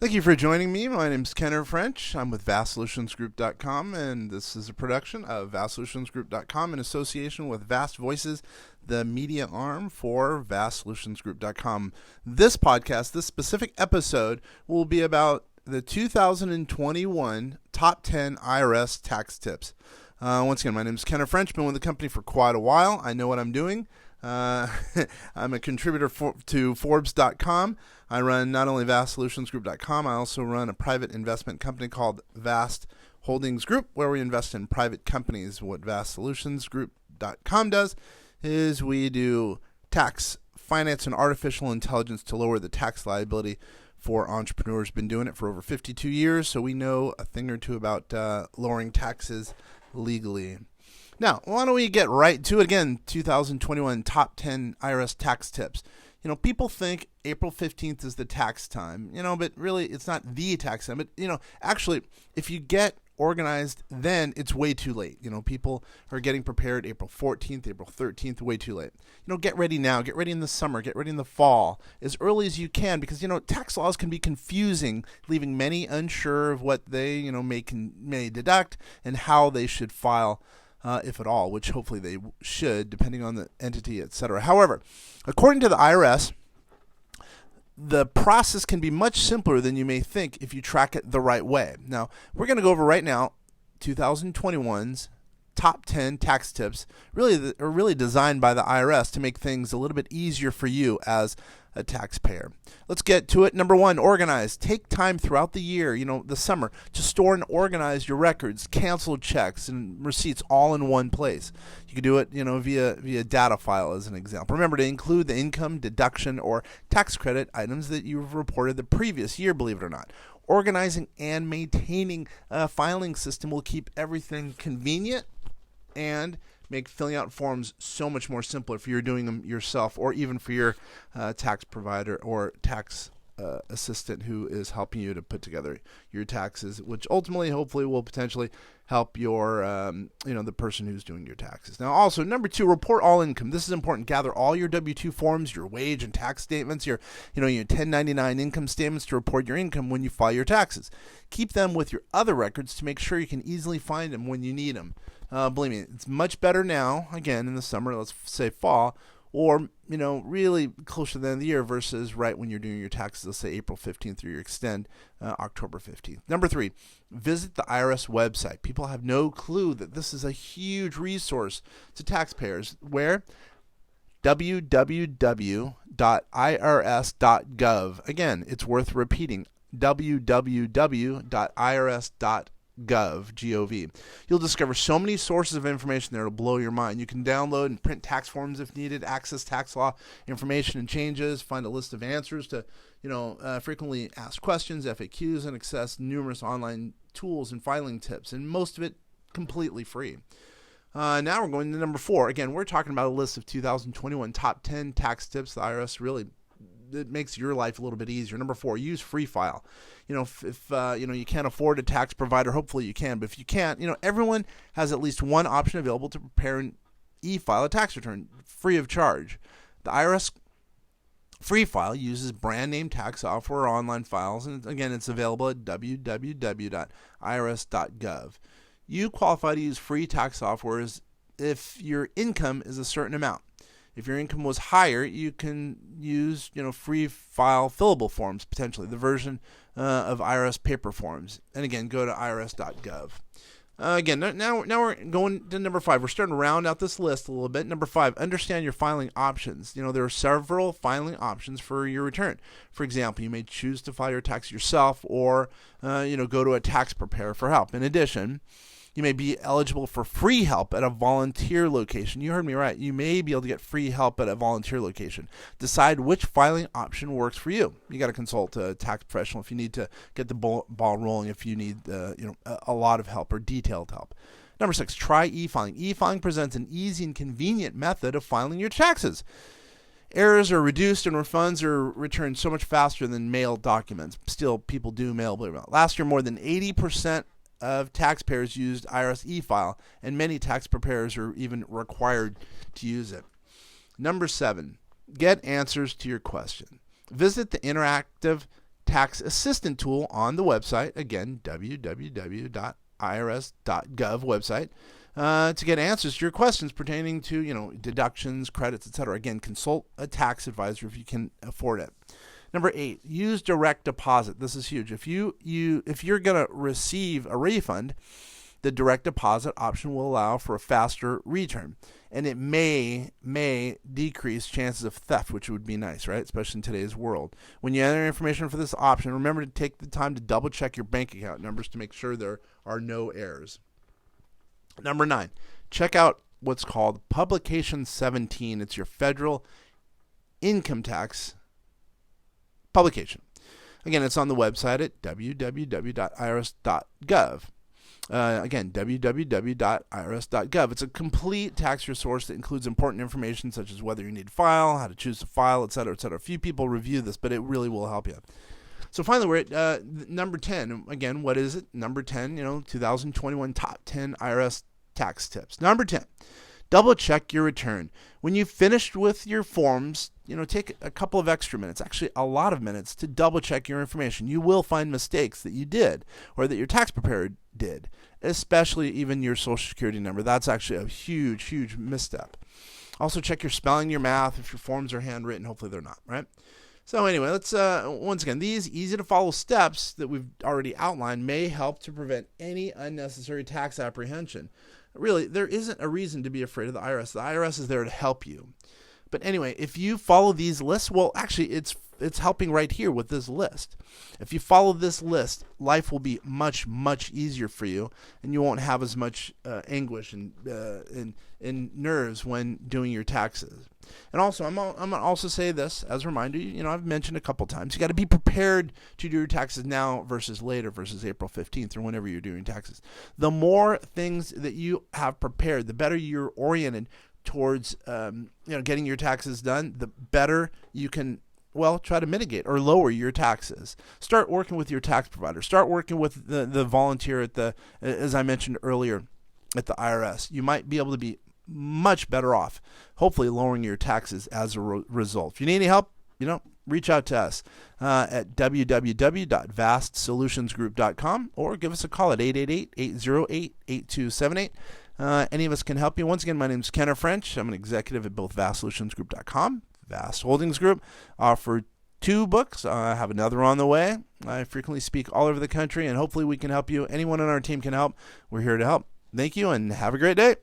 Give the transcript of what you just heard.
Thank you for joining me. My name is Kenner French. I'm with VastSolutionsGroup.com, and this is a production of VastSolutionsGroup.com in association with Vast Voices, the media arm for VastSolutionsGroup.com. This podcast, this specific episode, will be about the 2021 Top 10 IRS Tax Tips. Once again, my name is Kenner French. Been with the company for quite a while. I know what I'm doing. I'm a contributor to Forbes.com. I run not only VastSolutionsGroup.com, I also run a private investment company called Vast Holdings Group, where we invest in private companies. What VastSolutionsGroup.com does is we do tax, finance, and artificial intelligence to lower the tax liability for entrepreneurs. Been doing it for over 52 years, so we know a thing or two about lowering taxes legally. Now, why don't we get right to it again? 2021 Top 10 IRS Tax Tips. People think April 15th is the tax time, but really it's not the tax time. But, actually, if you get organized, then it's way too late. People are getting prepared April 14th, April 13th, way too late. Get ready now. Get ready in the summer. Get ready in the fall, as early as you can, because, tax laws can be confusing, leaving many unsure of what they, may deduct and how they should file. If at all, which hopefully they should, depending on the entity, etc. However, according to the IRS, the process can be much simpler than you may think if you track it the right way. Now, we're going to go over right now 2021's top 10 tax tips, that are really designed by the IRS to make things a little bit easier for you as a taxpayer. Let's get to it. Number one, organize. Take time throughout the year, the summer, to store and organize your records, canceled checks, and receipts all in one place. You can do it, via data file as an example. Remember to include the income, deduction, or tax credit items that you've reported the previous year, believe it or not. Organizing and maintaining a filing system will keep everything convenient and make filling out forms so much more simpler if you're doing them yourself, or even for your tax provider or tax assistant who is helping you to put together your taxes, which ultimately, hopefully, will potentially help your, the person who's doing your taxes. Now, also, number two, report all income. This is important. Gather all your W-2 forms, your wage and tax statements, your 1099 income statements to report your income when you file your taxes. Keep them with your other records to make sure you can easily find them when you need them. Believe me, it's much better now, again, in the summer, let's say fall, or, really close to the end of the year versus right when you're doing your taxes, let's say April 15th, or you extend October 15th. Number three, visit the IRS website. People have no clue that this is a huge resource to taxpayers, where www.irs.gov. Again, it's worth repeating, www.irs.gov. G-O-V. You'll discover so many sources of information there to blow your mind. You can download and print tax forms if needed, access tax law information and changes, find a list of answers to, frequently asked questions, FAQs, and access numerous online tools and filing tips, and most of it completely free. Now we're going to number four. Again, we're talking about a list of 2021 top 10 tax tips the IRS really it makes your life a little bit easier. Number four, use free file. If you can't afford a tax provider, hopefully you can. But if you can't, everyone has at least one option available to prepare and e-file a tax return free of charge. The IRS free file uses brand name tax software or online files, and again, it's available at www.irs.gov. You qualify to use free tax software if your income is a certain amount. If your income was higher, you can use, free file fillable forms, potentially, the version of IRS paper forms. And again, go to irs.gov. Again, now we're going to number five. We're starting to round out this list a little bit. Number five, understand your filing options. There are several filing options for your return. For example, you may choose to file your tax yourself, or, go to a tax preparer for help. In addition, you may be eligible for free help at a volunteer location. You heard me right. You may be able to get free help at a volunteer location. Decide which filing option works for you. You got to consult a tax professional if you need to get the ball rolling, if you need a lot of help or detailed help. Number six, try e-filing. E-filing presents an easy and convenient method of filing your taxes. Errors are reduced and refunds are returned so much faster than mailed documents. Still, people do mail. Last year, more than 80% of taxpayers used IRS e-file, and many tax preparers are even required to use it. Number 7, get answers to your question. Visit the interactive tax assistant tool on the website. Again, www.irs.gov website. To get answers to your questions pertaining to, deductions, credits, etc. Again, consult a tax advisor if you can afford it. Number 8, use direct deposit. This is huge. If you're going to receive a refund, the direct deposit option will allow for a faster return, and it may decrease chances of theft, which would be nice, right? Especially in today's world. When you enter information for this option, remember to take the time to double check your bank account numbers to make sure there are no errors. Number 9, check out what's called Publication 17. It's your federal income tax publication. Again, it's on the website at www.irs.gov. Again, www.irs.gov. It's a complete tax resource that includes important information such as whether you need to file, how to choose to file, etc., etc. A few people review this, but it really will help you. So finally, we're at number 10. Again, what is it? Number 10, 2021 top 10 IRS tax tips. Number 10, double check your return. When you've finished with your forms, take a couple of extra minutes, actually a lot of minutes, to double check your information. You will find mistakes that you did or that your tax preparer did, especially even your Social Security number. That's actually a huge, huge misstep. Also check your spelling, your math. If your forms are handwritten, hopefully they're not, right? So anyway, let's once again, these easy to follow steps that we've already outlined may help to prevent any unnecessary tax apprehension. Really, there isn't a reason to be afraid of the IRS. The IRS is there to help you. But anyway, if you follow these lists, well, actually, it's helping right here with this list. If you follow this list, life will be much, much easier for you, and you won't have as much anguish and nerves when doing your taxes. And also, I'm going to also say this as a reminder, I've mentioned a couple times, you got to be prepared to do your taxes now versus later, versus April 15th or whenever you're doing taxes. The more things that you have prepared, the better you're oriented towards getting your taxes done, the better you can try to mitigate or lower your taxes. Start working with your tax provider. Start working with the volunteer at as I mentioned earlier, at the IRS. You might be able to be much better off, hopefully lowering your taxes as a result. If you need any help, reach out to us at www.vastsolutionsgroup.com or give us a call at 888-808-8278. Any of us can help you. Once again, my name is Kenner French. I'm an executive at both vastsolutionsgroup.com, Vast Holdings Group. Offer 2 books. I have another on the way. I frequently speak all over the country, and hopefully we can help you. Anyone on our team can help. We're here to help. Thank you, and have a great day.